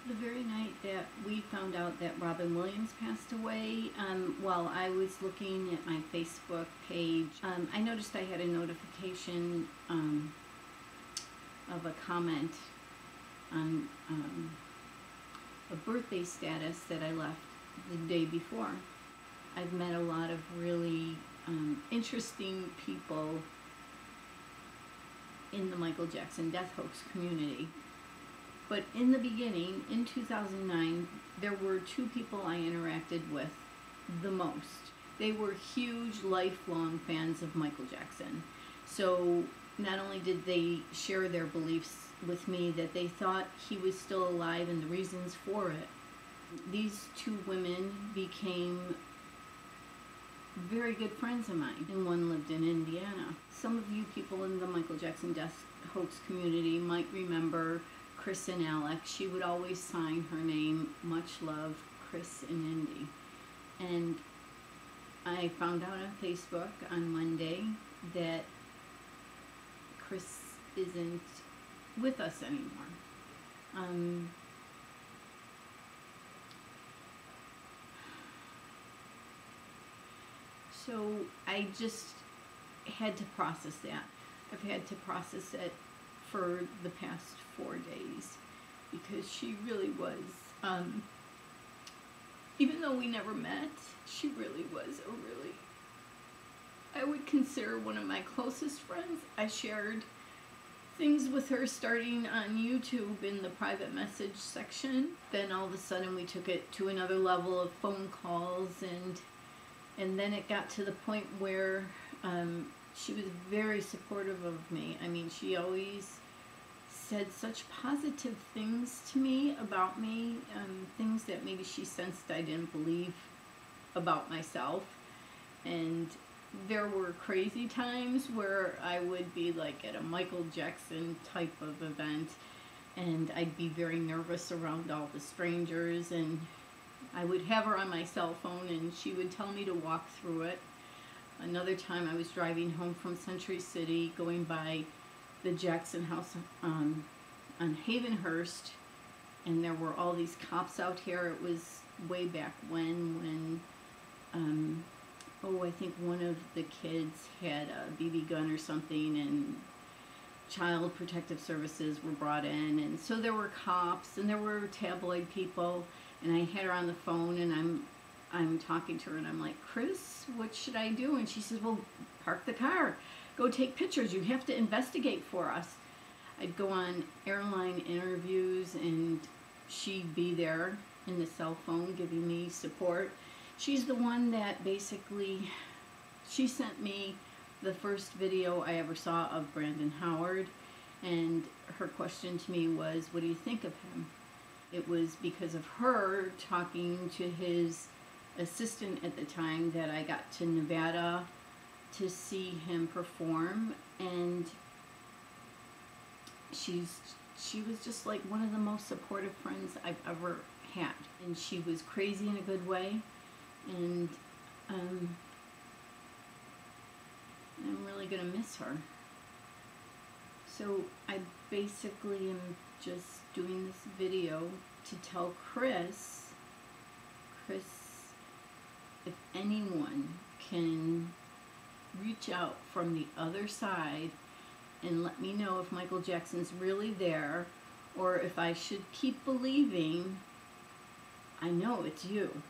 The very night that we found out that Robin Williams passed away, while I was looking at my Facebook page, I noticed I had a notification of a comment on a birthday status that I left the day before. I've met a lot of really interesting people in the Michael Jackson death hoax community. But in the beginning, in 2009, there were two people I interacted with the most. They were huge, lifelong fans of Michael Jackson. So not only did they share their beliefs with me that they thought he was still alive and the reasons for it, these two women became very good friends of mine, and one lived in Indiana. Some of you people in the Michael Jackson death hoax community might remember Chrisandalec. She would always sign her name, much love, Chris and Indy. And I found out on Facebook on Monday that Chris isn't with us anymore. So I just had to process that. I've had to process it for the past 4 days, because she really was, even though we never met, she really was I would consider one of my closest friends. I shared things with her starting on YouTube in the private message section. Then all of a sudden we took it to another level of phone calls, and then it got to the point where she was very supportive of me. I mean, she always said such positive things to me about me, things that maybe she sensed I didn't believe about myself. And there were crazy times where I would be like at a Michael Jackson type of event, and I'd be very nervous around all the strangers, and I would have her on my cell phone and she would tell me to walk through it. Another time I was driving home from Century City, going by the Jackson house on Havenhurst, and there were all these cops out here. It was way back when I think one of the kids had a BB gun or something, and Child Protective Services were brought in, and so there were cops and there were tabloid people, and I had her on the phone, and I'm talking to her, and I'm like, Chris, what should I do? And she says, well, park the car, go take pictures, you have to investigate for us. I'd go on airline interviews, and she'd be there in the cell phone giving me support. She's the one that basically, she sent me the first video I ever saw of Brandon Howard, and her question to me was, what do you think of him? It was because of her talking to his assistant at the time that I got to Nevada to see him perform, and she was just like one of the most supportive friends I've ever had, and she was crazy in a good way, and I'm really gonna miss her. So I basically am just doing this video to tell Chris, if anyone can reach out from the other side and let me know if Michael Jackson's really there, or if I should keep believing, I know it's you.